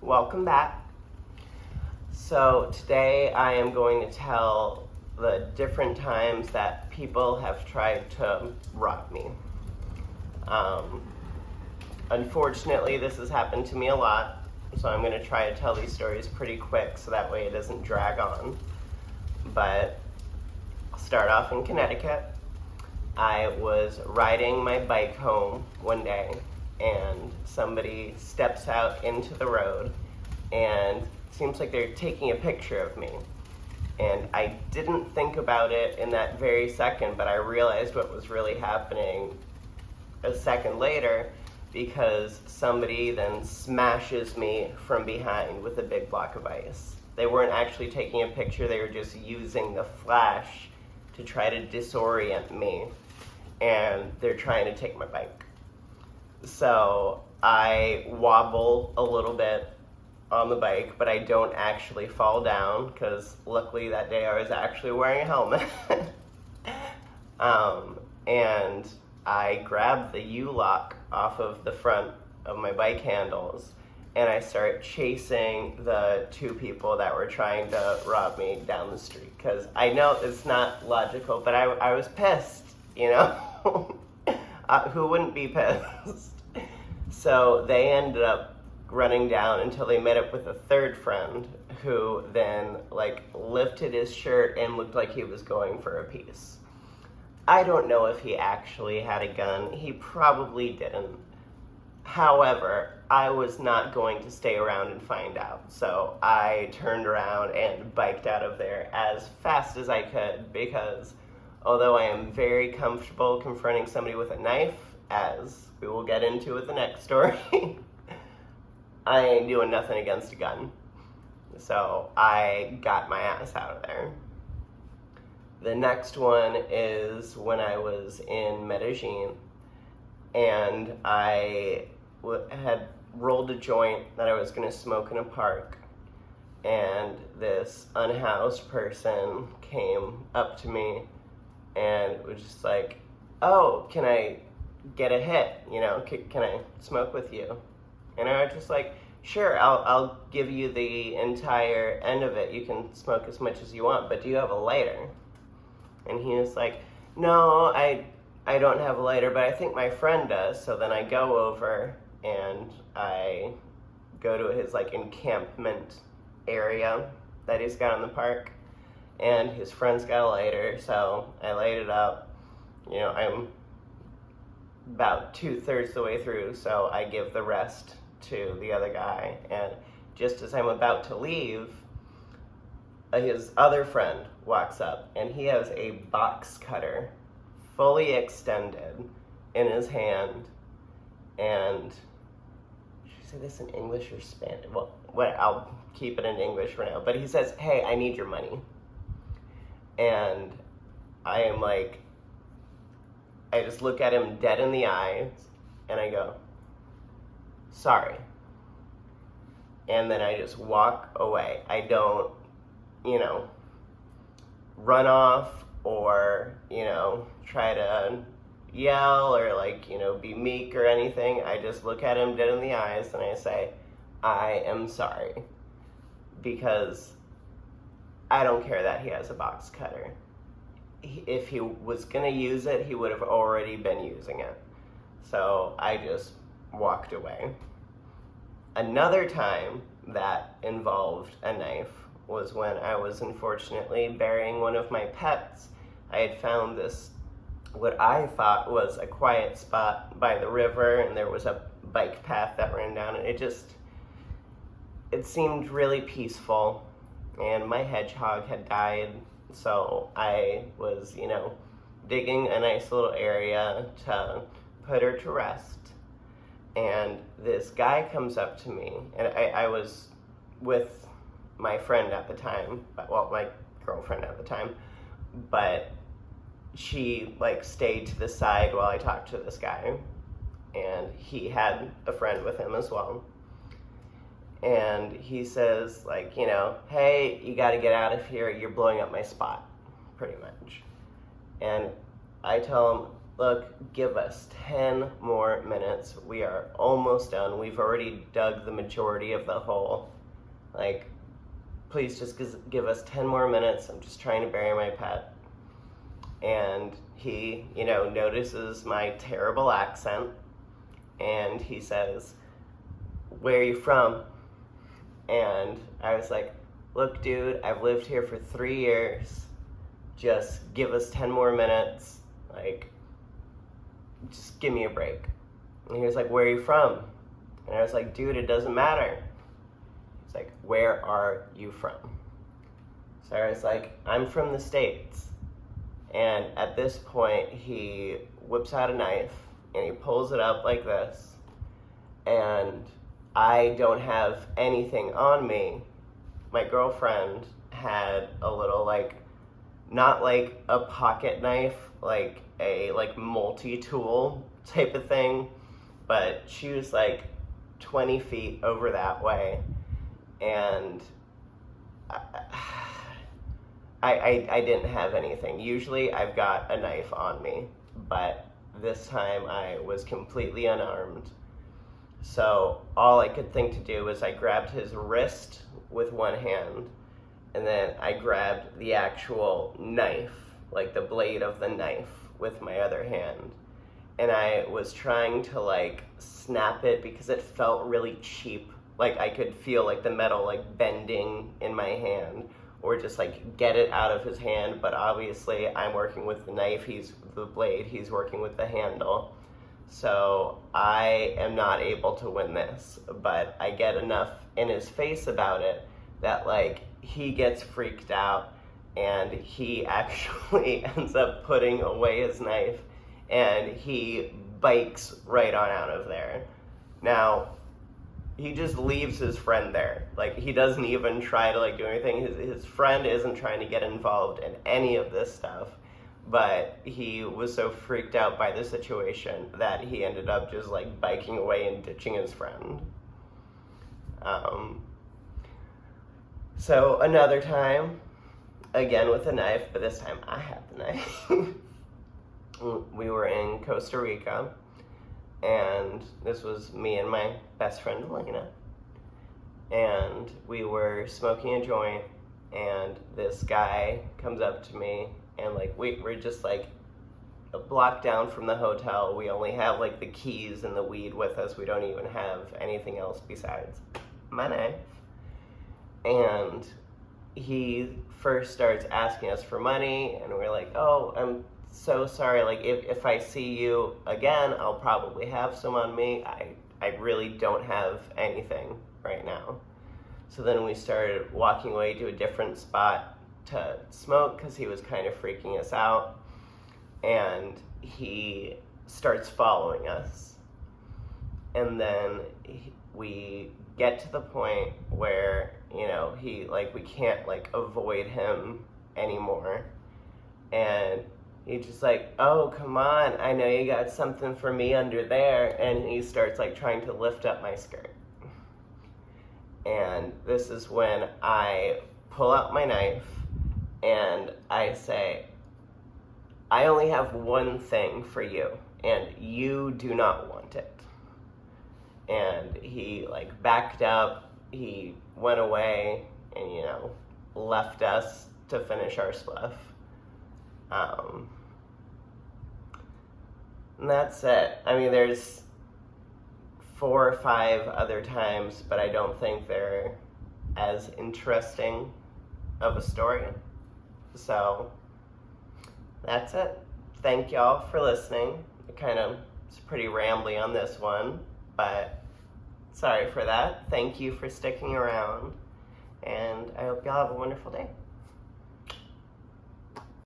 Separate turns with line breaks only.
Welcome back. So today I am going to tell the different times that people have tried to rob me. Unfortunately, this has happened to me a lot, so I'm going to try to tell these stories pretty quick so that way it doesn't drag on. But I'll start off in Connecticut. I was riding my bike home one day, and somebody steps out into the road, and it seems like they're taking a picture of me. And I didn't think about it in that very second, but I realized what was really happening a second later, because somebody then smashes me from behind with a big block of ice. They weren't actually taking a picture, they were just using the flash to try to disorient me, and they're trying to take my bike. So I wobble a little bit on the bike, but I don't actually fall down, because luckily that day I was actually wearing a helmet. And I grabbed the U-lock off of the front of my bike handles, and I start chasing the two people that were trying to rob me down the street, because I know it's not logical, but I was pissed, you know? Who wouldn't be pissed? So they ended up running down until they met up with a third friend, who then lifted his shirt and looked like he was going for a piece. I don't know if he actually had a gun. He probably didn't. However, I was not going to stay around and find out. So I turned around and biked out of there as fast as I could, because although I am very comfortable confronting somebody with a knife, as we will get into with the next story, I ain't doing nothing against a gun. So I got my ass out of there. The next one is when I was in Medellin, and I had rolled a joint that I was going to smoke in a park, and this unhoused person came up to me and was just like, "Oh, can I get a hit? You know, can I smoke with you?" And I was just like, "Sure, I'll give you the entire end of it. You can smoke as much as you want, but do you have a lighter?" And he was like, "No, I don't have a lighter, but I think my friend does." So then I go over and I go to his encampment area that he's got in the park, and his friend's got a lighter, so I light it up. You know, I'm about 2/3 the way through, so I give the rest to the other guy, and just as I'm about to leave, his other friend walks up, and he has a box cutter fully extended in his hand. And should I say this in English or Spanish? Well, I'll keep it in English for now. But he says, "Hey, I need your money." And I am like, I just look at him dead in the eyes, and I go, "Sorry." And then I just walk away. I don't, run off or, try to yell or be meek or anything. I just look at him dead in the eyes and I say, "I am sorry," because I don't care that he has a box cutter. If he was gonna use it, he would have already been using it. So I just walked away. Another time that involved a knife was when I was unfortunately burying one of my pets. I had found this, what I thought was a quiet spot by the river, and there was a bike path that ran down, and it seemed really peaceful, and my hedgehog had died, so I was, digging a nice little area to put her to rest. And this guy comes up to me, and I was with my friend at the time, well, my girlfriend at the time, but she stayed to the side while I talked to this guy, and he had a friend with him as well. And he says, "Hey, you got to get out of here, you're blowing up my spot," pretty much. And I tell him, look, give us 10 more minutes. We are almost done. We've already dug the majority of the hole. Like, please just give us 10 more minutes. I'm just trying to bury my pet. And he, notices my terrible accent. And he says, where are you from? And I was like, look, dude, I've lived here for 3 years. Just give us 10 more minutes. Like, just give me a break. And he was like, where are you from? And I was like, dude, it doesn't matter. He's like, where are you from? So I was like, I'm from the States. And at this point, he whips out a knife and he pulls it up like this. And I don't have anything on me. My girlfriend had a little, not like a pocket knife, like a multi-tool type of thing, but she was like 20 feet over that way. And I didn't have anything. Usually I've got a knife on me, but this time I was completely unarmed. So all I could think to do was I grabbed his wrist with one hand, and then I grabbed the actual knife, like the blade of the knife, with my other hand. And I was trying to snap it because it felt really cheap. Like I could feel the metal bending in my hand, or just get it out of his hand. But obviously I'm working with the knife, he's the blade, he's working with the handle. So I am not able to win this, but I get enough in his face about it that he gets freaked out, and he actually ends up putting away his knife, and he bikes right on out of there. Now, he just leaves his friend there. He doesn't even try to do anything. His friend isn't trying to get involved in any of this stuff, but he was so freaked out by the situation that he ended up just biking away and ditching his friend. So another time, again with a knife, but this time I had the knife. We were in Costa Rica, and this was me and my best friend Elena, and we were smoking a joint, and this guy comes up to me, and we're just a block down from the hotel. We only have the keys and the weed with us. We don't even have anything else besides my knife. And he first starts asking us for money, and we're like, oh, I'm so sorry. If I see you again, I'll probably have some on me. I really don't have anything right now. So then we started walking away to a different spot to smoke because he was kind of freaking us out. And he starts following us. And then we get to the point where, he, we can't, avoid him anymore. And he's just oh, come on, I know you got something for me under there. And he starts, trying to lift up my skirt. And this is when I pull out my knife, and I say, I only have one thing for you, and you do not want it. And he backed up, he went away, and left us to finish our spliff. And that's it. I mean, there's 4 or 5 other times, but I don't think they're as interesting of a story. So that's it. Thank y'all for listening. It it's pretty rambly on this one, but sorry for that. Thank you for sticking around, and I hope y'all have a wonderful day.